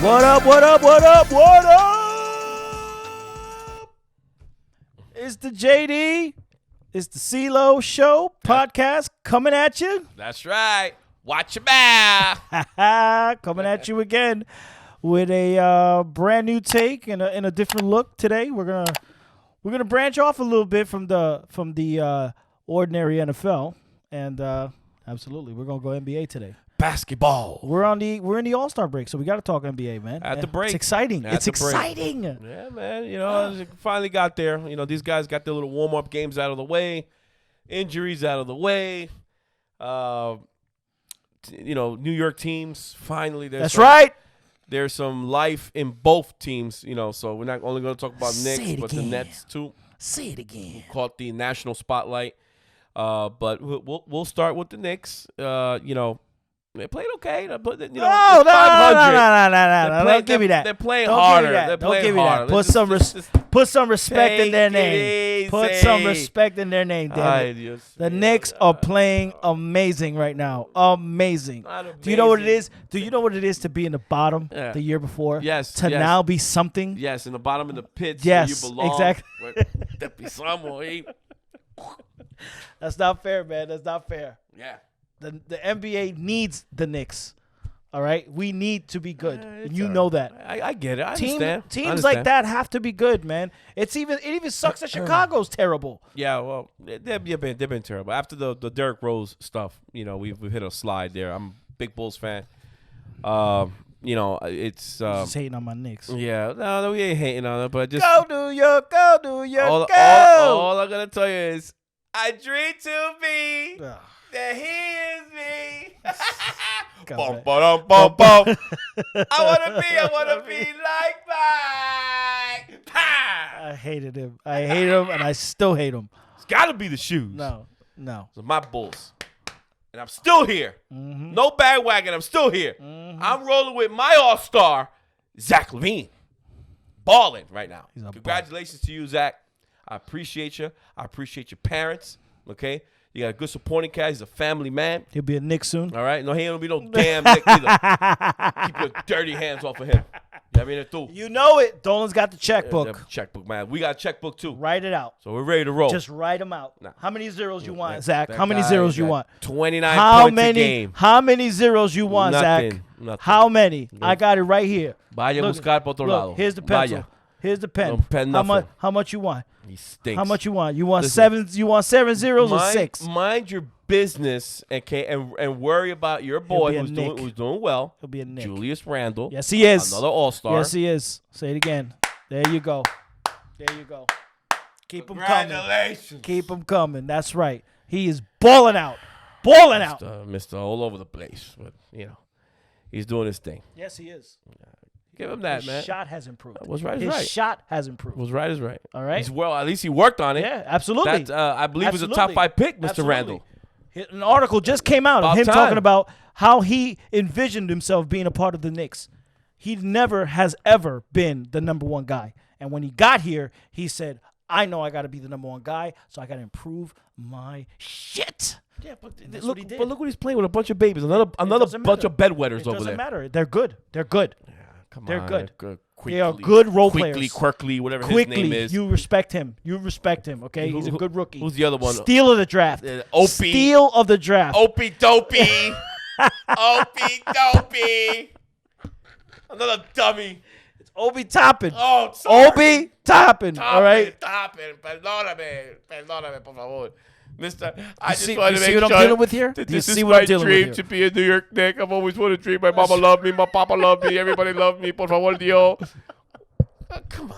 What up, what up, what up, what up? It's the JD. It's the CeeLo Show podcast coming at you. That's right. Watch your back. Coming at you again with a brand new take and a different look today. We're gonna branch off a little bit from the ordinary NFL, and absolutely we're gonna go NBA today. Basketball. We're in the All-Star break, so we got to talk NBA, man. At the break. It's exciting. It's exciting. Yeah, man. You know, finally got there. You know, these guys got their little warm-up games out of the way, injuries out of the way. You know, New York teams, finally. That's right. There's some life in both teams, you know, so we're not only going to talk about Knicks, but the Nets, too. Say it again. Caught the national spotlight. But we'll start with the Knicks. You know, they played okay. No. Don't give me that. They're playing harder. Don't give me that. Put some respect in their name. Put some respect in their name, damn it. The Knicks are playing amazing right now. Amazing. Do you know what it is? Do you know what it is to be in the bottom the year before? Yes. To now be something? Yes, in the bottom of the pits yes, where you belong. Exactly. That be somewhere. That's not fair, man. That's not fair. Yeah. The NBA needs the Knicks. All right? We need to be good. And you know that. I get it. I understand. Teams like that have to be good, man. It even sucks that Chicago's terrible. Yeah, well, they've been terrible. After the Derrick Rose stuff, you know, we've hit a slide there. I'm a big Bulls fan. You know, it's just hating on my Knicks. Yeah, no, we ain't hating on it, but just go New York, go. All I'm gonna tell you is, I dream to be that he is me. Bum, bum, bum, bum. I wanna be like Mike. I hated him, and I still hate him. It's gotta be the shoes. No. So my Bulls. And I'm still here. Mm-hmm. No bandwagon. I'm still here. Mm-hmm. I'm rolling with my all-star, Zach LaVine. Balling right now. Congratulations to you, Zach. I appreciate you. I appreciate your parents. Okay? You got a good supporting cast. He's a family man. He'll be a Knick soon. All right? No, he ain't going to be no damn Knick either. Keep your dirty hands off of him. You know it. Dolan's got the checkbook. Checkbook, man. We got a checkbook, too. Write it out. So we're ready to roll. Just write them out. Nah. How many zeros you want, that, Zach? That How many zeros you want? 29 points a game. How many zeros you want, Zach? Nothing. How many? No. I got it right here. Vaya buscar por otro lado. Here's the pencil. Vaya. Here's the pen. No pen How much you want? He stinks. How much you want? You want seven zeros or six? Mind your business, okay, and worry about your boy who's doing well. He'll be a Knick. Julius Randle. Yes, he is. Another all-star. Yes, he is. Say it again. There you go. Keep him coming. Congratulations. Keep him coming. That's right. He is balling out. Mr. all over the place. But, you know, he's doing his thing. Yes, he is. Give him that, man. His shot has improved. What's right is right. His shot has improved. What's right is right. All right. At least he worked on it. Yeah, absolutely. That, I believe was a top 5 pick, Mr. Randle. An article just came out of him talking about how he envisioned himself being a part of the Knicks. He never has ever been the number one guy. And when he got here, he said, I know I got to be the number one guy, so I got to improve my shit. Yeah, but look what he's playing with, a bunch of babies. Another bunch of bedwetters over there. It doesn't matter. They're good. Yeah, They're good. Quickly, they are good role players. Quirkly, whatever his name is. You respect him. Okay? He's a good rookie. Who's the other one? Steal of the draft. Steal of the draft. Opie Dopey. Opie Dopey. Another dummy. It's Obi Toppin. Oh, sorry. Obi Toppin. All right? Toppin. Perdóname, por favor. Mister, I just see, wanted to make sure what I'm dealing with here? This is my dream to be a New York Knick. I've always wanted to dream. My mama loved me. My papa loved me. Everybody loved me. Por favor, Dios. Come on.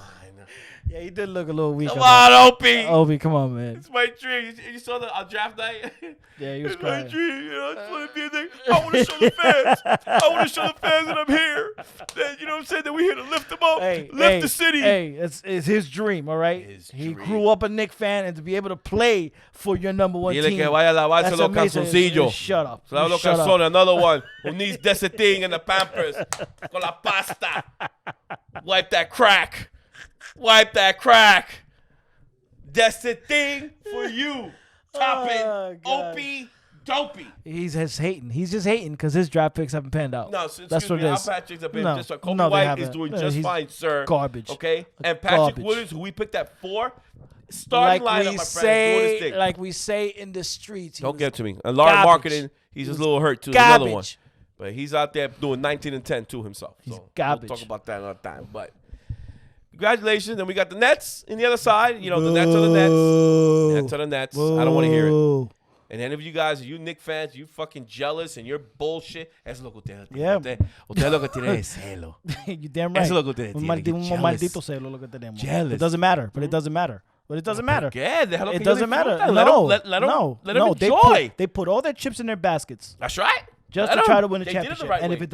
Yeah, he did look a little weak. Come on, Opie. Opie, come on, man. It's my dream. You saw the draft night? Yeah, he was it's crying. It's my dream. You know, I just want to be a Knick. I want to show the fans. I want to show the fans that I'm here. That, you know what I'm saying? That we're here to lift them up. Lift the city. Hey, it's his dream, all right? He grew up a Knick fan, and to be able to play for your number one team. Que vaya a lavarse los calzoncillos. Shut up. Los calzones. Another one who needs Desitin in the Pampers. Con la pasta. Wipe that crack. That's the thing for you. Toppin. Opie dopey. He's just hating. He's just hating because his draft picks haven't panned out. No, so, that's what it is. Our Patrick's have been just Kobe they White haven't. is doing just fine, sir. Garbage. Okay, and Patrick Williams, who we picked at 4, starting lineup, my friend, doing his thing. Like we say in the streets. Don't get to me. And Lauren Marketing, he's just a little hurt too. Another one. But he's out there doing 19 and 10 too himself. He's so garbage. We'll talk about that another time. But congratulations. And we got the Nets in the other side. You know, the Nets are the Nets. Nets are the Nets. I don't want to hear it. And any of you guys, you Knicks fans, you fucking jealous and you're bullshit. Eso lo que usted yeah. Usted lo que tiene es celo. You damn right. Eso lo que usted tiene. Un maldito celo lo que tenemos. Jealous. It doesn't matter. But it doesn't matter. But it doesn't matter. It doesn't matter. Let them enjoy. They put all their chips in their baskets. That's right. Just to try to win a championship. And if it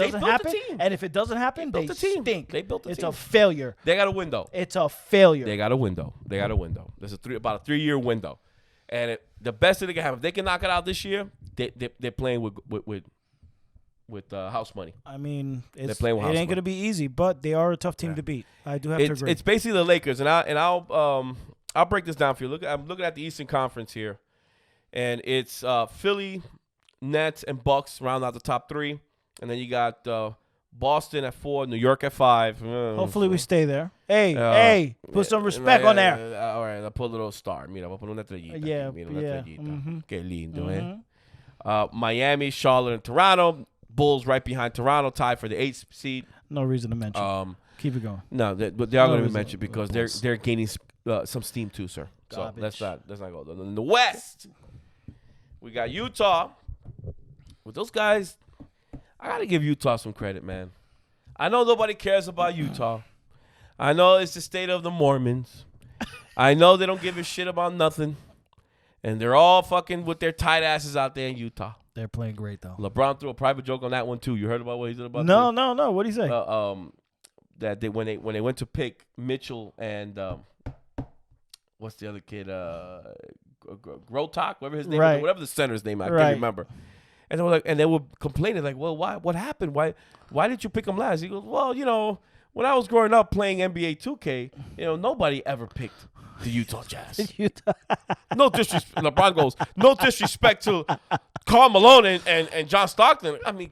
doesn't happen, they stink. They built the team. It's a failure. They got a window. It's a failure. They got a window. There's about a 3-year window. And the best thing they can have, if they can knock it out this year, they're playing with house money. I mean, it ain't going to be easy, but they are a tough team to beat. I do have to agree. It's basically the Lakers, and I'll break this down for you. I'm looking at the Eastern Conference here, and it's Philly, Nets, and Bucks round out the top 3, and then you got Boston at 4, New York at 5. Hopefully we stay there. Hey, put some respect on there. All right, I'll put a little star. Mira, voy a poner una estrellita. Yeah. Qué lindo, Miami, Charlotte, and Toronto. Bulls right behind Toronto, tied for the 8th seed. No reason to mention. Keep it going. No, but they are going to be mentioned because they're gaining some steam too, sir. So let's not go. In the West, we got Utah. With those guys, I got to give Utah some credit, man. I know nobody cares about Utah. I know it's the state of the Mormons. I know they don't give a shit about nothing. And they're all fucking with their tight asses out there in Utah. They're playing great, though. LeBron threw a private joke on that one, too. You heard about what he did about No. What did he say? That when they went to pick Mitchell and what's the other kid? Grotok, whatever his name is, whatever the center's name, I can't remember. And they were they were complaining like, well, why? What happened? Why did you pick him last? He goes, well, when I was growing up playing NBA 2K, nobody ever picked the Utah Jazz. No disrespect. LeBron goes, no disrespect to Karl Malone and John Stockton. I mean,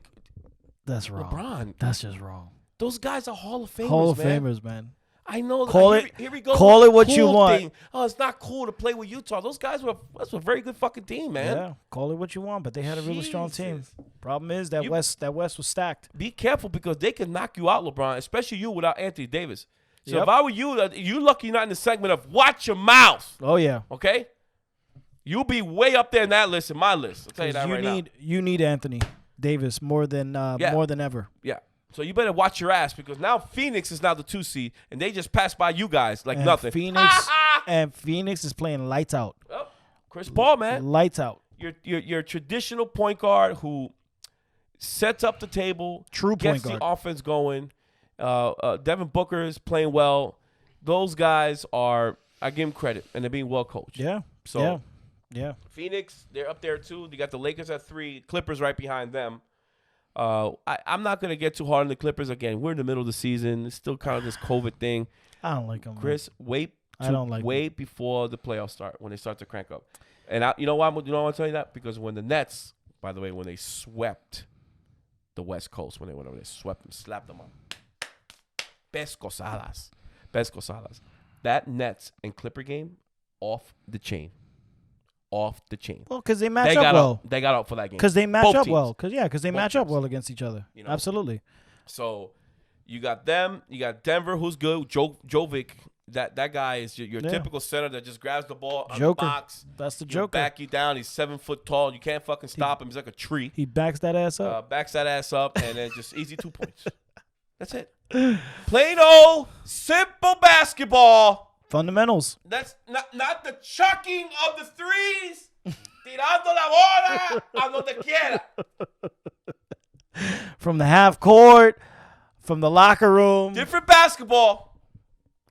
that's wrong. LeBron. That's just wrong. Those guys are Hall of Famers. Hall of Famers, man. I know. Here we go. Call it what you want. Thing. Oh, it's not cool to play with Utah. Those guys that's a very good fucking team, man. Yeah, call it what you want, but they had a really strong team. Problem is that West was stacked. Be careful because they can knock you out, LeBron, especially you without Anthony Davis. So if I were you, you're lucky not in the segment of watch your mouth. Oh yeah. Okay. You'll be way up there in that list, in my list. I'll tell you that right now. You need Anthony Davis more than ever. Yeah. So you better watch your ass because now Phoenix is now the 2 seed, and they just passed by you guys like nothing. Phoenix is playing lights out. Oh, Chris Paul, man, lights out. Your traditional point guard who sets up the table, gets the offense going. Devin Booker is playing well. Those guys I give them credit, and they're being well coached. Yeah. So yeah. Phoenix, they're up there too. You got the Lakers at 3, Clippers right behind them. I'm not going to get too hard on the Clippers. Again, we're in the middle of the season. It's still kind of this COVID thing. I don't like them. Chris, wait before the playoffs start, when they start to crank up. And you know why I'm going to tell you that? Because when the Nets, by the way, when they swept the West Coast, when they went over there, swept them, slapped them up. Pescosadas. That Nets and Clipper game, off the chain. Well, because they match up well. They got out for that game. Because they match up well. Because they match up well against each other. Absolutely. So you got them. You got Denver, who's good. Jovic, that guy is your typical center that just grabs the ball on the box. That's the Joker. Back you down. He's 7 foot tall. You can't fucking stop him. He's like a tree. He backs that ass up. And then just easy 2 points. That's it. Plain old simple basketball. Fundamentals. That's not the chucking of the threes. Tirando la bola a donde quiera. From the half court, from the locker room. Different basketball.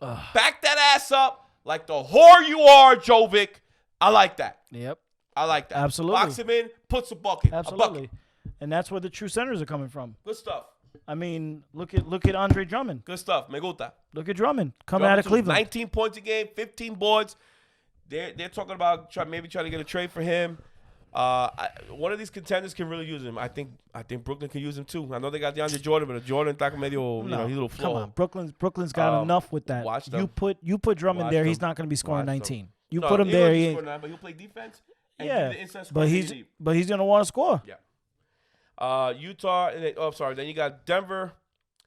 Back that ass up like the whore you are, Jovic. I like that. Yep. I like that. Absolutely. Box him in, puts a bucket. Absolutely. A bucket. And that's where the true centers are coming from. Good stuff. I mean, look at Andre Drummond. Good stuff. Me gusta. Look at Drummond coming out of Cleveland. 19 points a game, 15 boards. They're talking about maybe trying to get a trade for him. One of these contenders can really use him. I think Brooklyn can use him too. I know they got DeAndre Jordan, but Jordan está medio, he's a little flow. Come on, Brooklyn's got enough with that. Watch them. You put Drummond there, he's not going to be scoring 19. You put him he there, he but he'll play defense. And yeah, the inside but he's going to want to score. Yeah. Utah. Then you got Denver,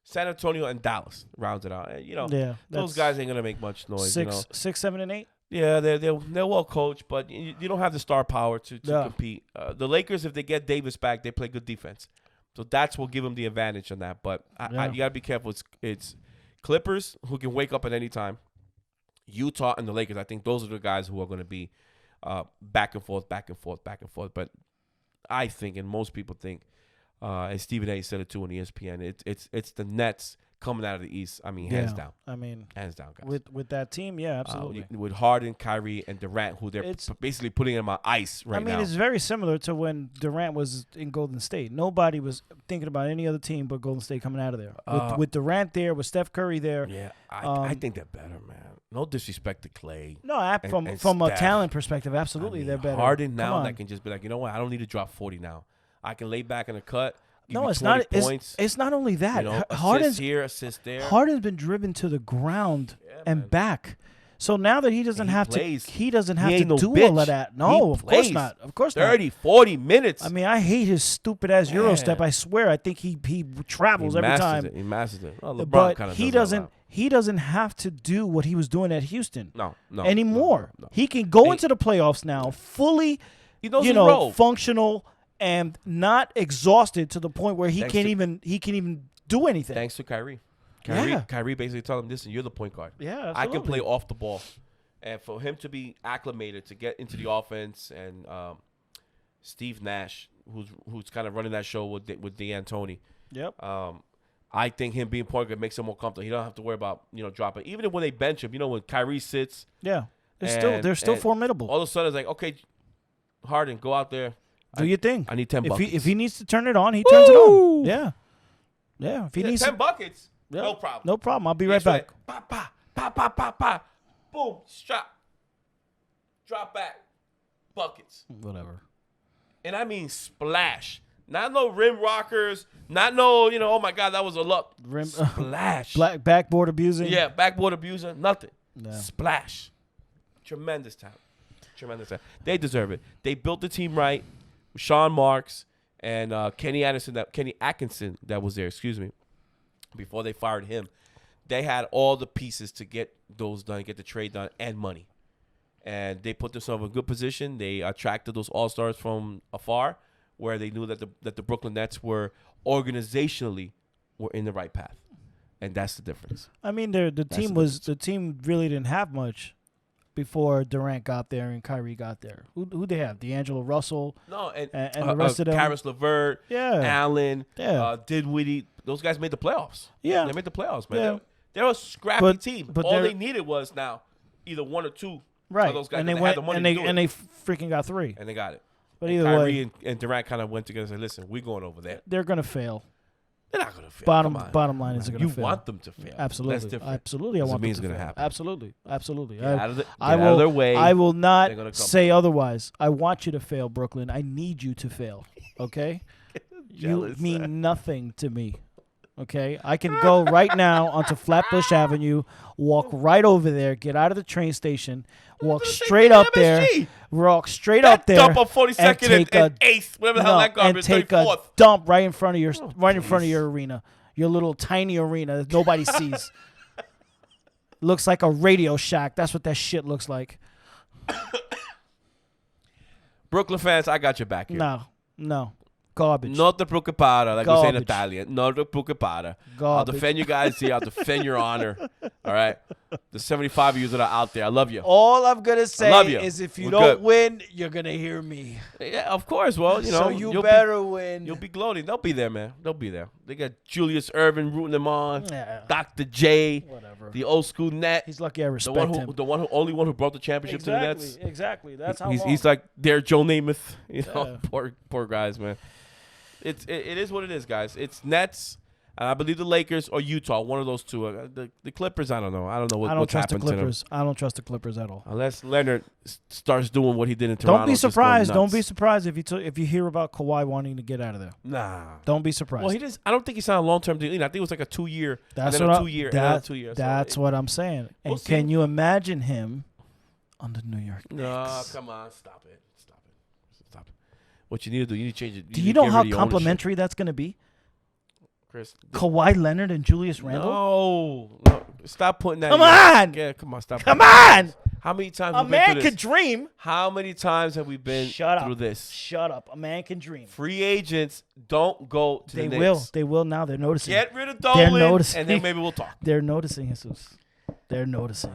San Antonio, and Dallas. Rounds it out. And, those guys ain't going to make much noise. 6, 7, and 8. Yeah, they're well coached, but you don't have the star power to compete. The Lakers, if they get Davis back, they play good defense, so that's what give them the advantage on that. But you gotta be careful. It's Clippers who can wake up at any time. Utah and the Lakers. I think those are the guys who are going to be back and forth. But I think, and most people think, and Stephen A. said it too on ESPN. It's the Nets coming out of the East. I mean, hands down. I mean, hands down, guys. With that team, yeah, absolutely. With Harden, Kyrie, and Durant, who they're basically putting him on ice right now. I mean, it's very similar to when Durant was in Golden State. Nobody was thinking about any other team but Golden State coming out of there. With Durant there, with Steph Curry there. Yeah, I think they're better, man. No disrespect to Clay. No, from a talent perspective, absolutely, they're better. Harden now that can just be like, you know what? I don't need to drop 40 now. I can lay back in a cut. No, it's not. It's not only that. Harden's here, assist there. Harden's been driven to the ground and back. So now that he doesn't have to do all of that. No, of course not. Of course not. 30, 40 minutes. I mean, I hate his stupid ass Euro step. I swear. I think he travels every time. He masters it. Well, LeBron but he doesn't have to do what he was doing at Houston. No. Anymore. No. He can go into the playoffs now fully, functional and not exhausted to the point where he can't even do anything. Thanks to Kyrie. Kyrie basically told him, listen, you're the point guard. Yeah, absolutely. I can play off the ball. And for him to be acclimated to get into the offense, and Steve Nash, who's kind of running that show with D'Antoni. Yep. I think him being point guard makes him more comfortable. He don't have to worry about dropping. Even when they bench him, when Kyrie sits. Yeah, they're still formidable. All of a sudden, it's like, okay, Harden, go out there. Do your thing. I need 10 buckets. If he needs to turn it on, he turns it on. Yeah. Yeah. If he needs 10 buckets, no problem. No problem. I'll be right back. Pa, pa, pa, pa, pa, pa. Boom. Strap. Drop back. Buckets. Whatever. And I mean splash. Not no rim rockers. Not no, oh my God, that was a luck. Splash. Backboard abusing. Yeah, backboard abuser. Nothing. No. Splash. Tremendous talent. They deserve it. They built the team right. Sean Marks and Kenny Atkinson that was there, excuse me, before they fired him. They had all the pieces to get those done, get the trade done, and money. And they put themselves in a good position. They attracted those all-stars from afar, where they knew that the Brooklyn Nets were organizationally were in the right path. And that's the difference. I mean, the team really didn't have much before Durant got there and Kyrie got there. Who they have? D'Angelo Russell. No, and the rest of them. Karis LeVert. Yeah. Allen. Yeah. Dinwiddie. Those guys made the playoffs. Yeah. They made the playoffs, man. Yeah. They're a scrappy team. But all they needed was now either one or two of those guys. And they went and they freaking got 3. And they got it. But either Kyrie way, and Durant kind of went together and said, listen, we're going over there. They're going to fail. They're not going to fail. Bottom line is they're going to fail. You want them to fail. Absolutely. That's different. Absolutely. I want them to fail. Happen. Absolutely. Get out of their way. I will not say otherwise. I want you to fail, Brooklyn. I need you to fail. Okay? You mean nothing to me. Okay? I can go right now onto Flatbush Avenue, walk right over there, get out of the train station, walk straight up there, dump on 42nd and 8th, whatever the hell that garbage is, and take a dump right in front of your arena, your little tiny arena that nobody sees. Looks like a Radio Shack. That's what that shit looks like. Brooklyn fans, I got your back here. No. Garbage. Not the preoccupare, like we say in Italian. Not the preoccupare. I'll defend you guys here. I'll defend your honor. All right? The 75 of you that are out there, I love you. All I'm going to say is if you don't win, you're going to hear me. Yeah, of course. Well, so you better win. You'll be gloating. They'll be there, man. They'll be there. They got Julius Erving rooting them on. Yeah. Dr. J. Whatever. The old school net. He's lucky I respect him. The only one who brought the championship to the Nets. Exactly. That's how he's like their Joe Namath. Poor guys, man. It is what it is, guys. It's Nets. And I believe the Lakers or Utah, one of those two. The Clippers, I don't know. I don't know what's happened to them. I don't trust the Clippers at all. Unless Leonard starts doing what he did in Toronto. Don't be surprised. Don't be surprised if you hear about Kawhi wanting to get out of there. Nah. Don't be surprised. Well, I don't think he signed a long-term deal. I think it was like a 2-year. That's what 2-year. That's what I'm saying. And can you imagine him on the New York Knicks? No, come on, stop it. What you need to do, you need to change it. Do you know how complimentary that's going to be? Chris, Kawhi Leonard and Julius Randle? No. Stop putting that. Come on. Yeah, come on, stop. Come on. How many times a man could dream? How many times have we been through this? Shut up. A man can dream. Free agents don't go to the Knicks. They will now. They're noticing. Get rid of Dolan, and then maybe we'll talk. They're noticing, Jesus. They're noticing.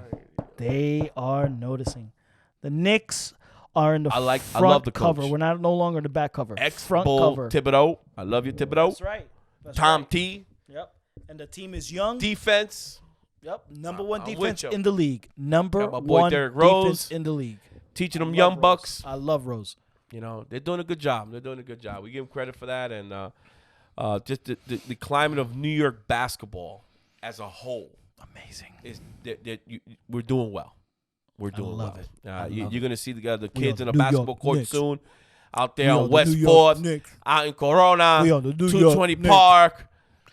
They are noticing. The Knicks are in the front I love the cover. coach. We're no longer in the back cover. Front cover. Thibodeau. I love you, Thibodeau. That's right. Tom T. Yep. And the team is young. Defense. Yep. Number one defense in the league. Number my boy one Derrick Rose defense in the league. Teaching them young bucks. I love Rose. They're doing a good job. We give them credit for that. And just the climate of New York basketball as a whole. Amazing. We're doing well. We're doing well. You're going to see the kids in a New basketball York court Knicks. soon. Out there We on are the West New York 4th, Knicks. out in Corona, We are the New 220 York Park.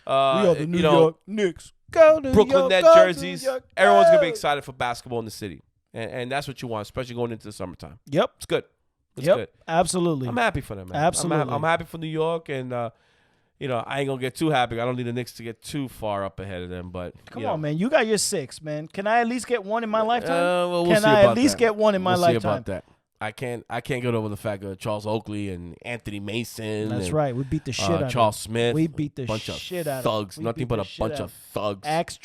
We are the New York Knicks. Go New Brooklyn York, Net go jerseys. New York, Everyone's going to be go. excited for basketball in the city. And that's what you want, especially going into the summertime. Yep. It's good. It's Yep. good. Absolutely. I'm happy for them, man. Absolutely. I'm happy for New York, and I ain't gonna get too happy. I don't need the Knicks to get too far up ahead of them. But Come on, man. You got your 6, man. Can I at least get one in my lifetime? We'll Can see I about at least that. get one in my We'll lifetime? See about that. I can't get over the fact that Charles Oakley and Anthony Mason. That's and, right. We beat the shit out of Charles Smith. We beat the bunch shit of out of thugs. we Nothing beat but the a shit bunch out of thugs. Ask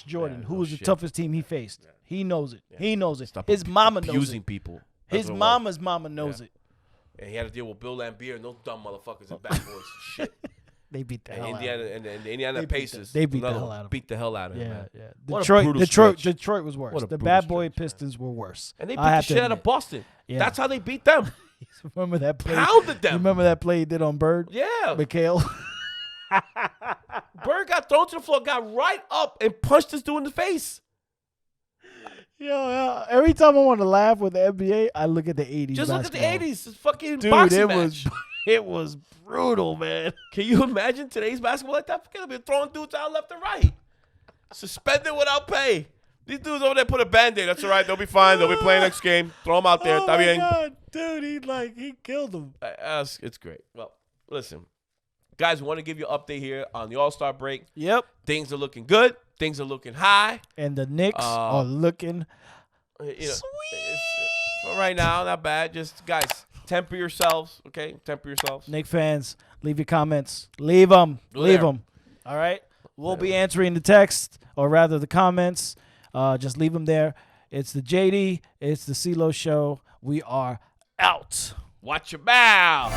Jordan. Who was the toughest team he faced. Yeah. He knows it. Yeah. He knows it. Stop His mama knows abusing it. people. His mama's mama knows it. And he had to deal with Bill Laimbeer and those dumb motherfuckers in bad boys. Shit. They beat the hell out of him. And the Indiana Pacers. They beat the hell out of him. Beat the hell out of him. Man. Yeah. What a brutal Detroit was worse. The bad boy Pistons were worse. And they beat the shit out of Boston. Yeah. That's how they beat them. Remember that play? Pounded them. You remember that play he did on Bird? Yeah. Mikhail. Bird got thrown to the floor, got right up, and punched this dude in the face. Yo, every time I want to laugh with the NBA, I look at the 80s. Just look at the 80s. It's fucking Dude, boxing match. It was brutal, man. Can you imagine today's basketball like that? Forget it. Throwing dudes out left and right. Suspended without pay. These dudes over there put a Band-Aid. That's all right. They'll be fine. They'll be playing next game. Throw them out there. Oh, my God. Dude, he killed him. It's great. Well, listen. Guys, we want to give you an update here on the All-Star break. Yep. Things are looking good. Things are looking high. And the Knicks are looking sweet. For right now, not bad. Just, guys, temper yourselves, okay? Temper yourselves. Knicks fans, leave your comments. Leave them. Leave them. All right? We'll be answering the text, or rather the comments. Just leave them there. It's the JD. It's the CeeLo Show. We are out. Watch your mouth.